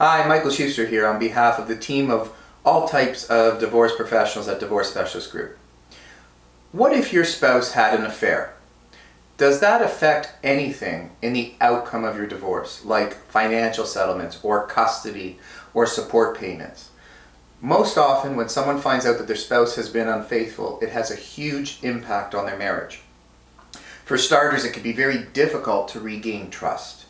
Hi, Michael Schuster here on behalf of the team of all types of divorce professionals at Divorce Specialist Group. What if your spouse had an affair? Does that affect anything in the outcome of your divorce, like financial settlements or custody or support payments? Most often when someone finds out that their spouse has been unfaithful, it has a huge impact on their marriage. For starters, it can be very difficult to regain trust.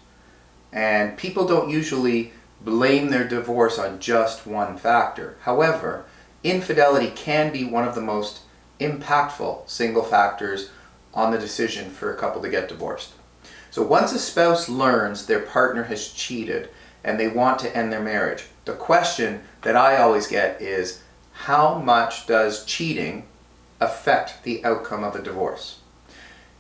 And people don't usually blame their divorce on just one factor. However, infidelity can be one of the most impactful single factors on the decision for a couple to get divorced. So once a spouse learns their partner has cheated and they want to end their marriage, the question that I always get is, how much does cheating affect the outcome of a divorce?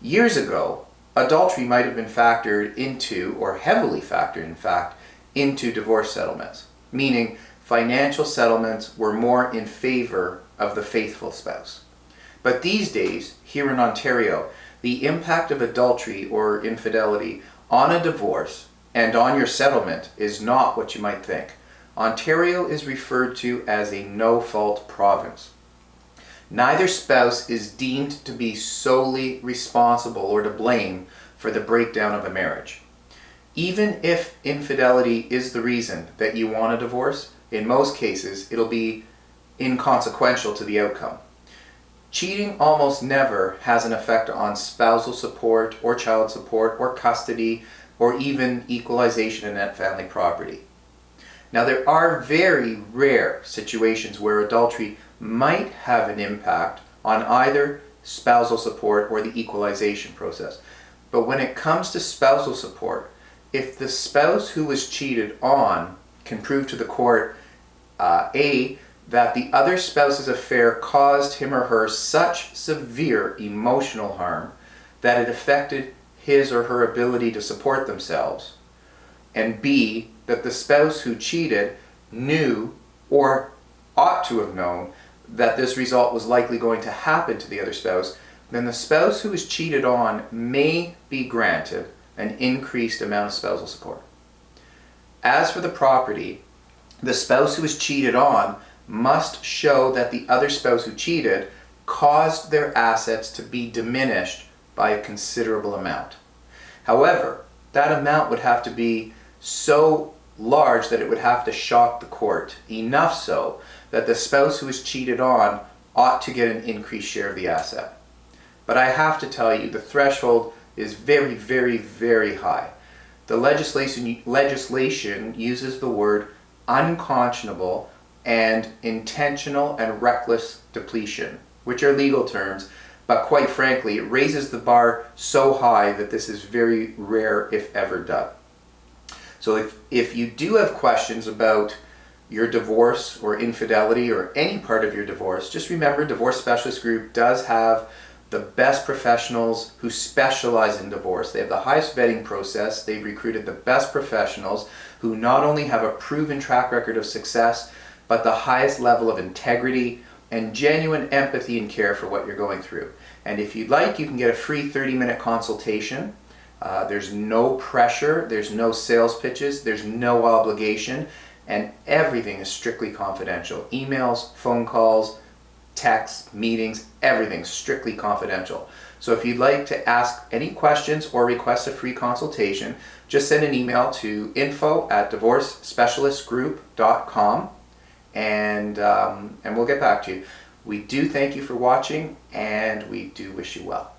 Years ago, adultery might have been factored into, or heavily factored in fact, into divorce settlements, meaning financial settlements were more in favor of the faithful spouse. But these days, here in Ontario, the impact of adultery or infidelity on a divorce and on your settlement is not what you might think. Ontario is referred to as a no-fault province. Neither spouse is deemed to be solely responsible or to blame for the breakdown of a marriage. Even if infidelity is the reason that you want a divorce, in most cases it'll be inconsequential to the outcome. Cheating almost never has an effect on spousal support or child support or custody or even equalization in net family property. Now, there are very rare situations where adultery might have an impact on either spousal support or the equalization process. But when it comes to spousal support, if the spouse who was cheated on can prove to the court, A, that the other spouse's affair caused him or her such severe emotional harm that it affected his or her ability to support themselves, and B, that the spouse who cheated knew or ought to have known that this result was likely going to happen to the other spouse, then the spouse who was cheated on may be granted an increased amount of spousal support. As for the property, the spouse who was cheated on must show that the other spouse who cheated caused their assets to be diminished by a considerable amount. However, that amount would have to be so large that it would have to shock the court, enough so that the spouse who was cheated on ought to get an increased share of the asset. But I have to tell you, the threshold is very, very, very high. The legislation uses the word unconscionable and intentional and reckless depletion, which are legal terms, but quite frankly, it raises the bar so high that this is very rare, if ever, done. So if you do have questions about your divorce or infidelity or any part of your divorce, just remember Divorce Specialist Group does have the best professionals who specialize in divorce. They have the highest vetting process. They've recruited the best professionals who not only have a proven track record of success, but the highest level of integrity and genuine empathy and care for what you're going through. And if you'd like, you can get a free 30-minute consultation. There's no pressure, there's no sales pitches, there's no obligation, and everything is strictly confidential. Emails, phone calls, texts, meetings, everything's strictly confidential. So if you'd like to ask any questions or request a free consultation, just send an email to info@divorcespecialistgroup.com and we'll get back to you. We do thank you for watching, and we do wish you well.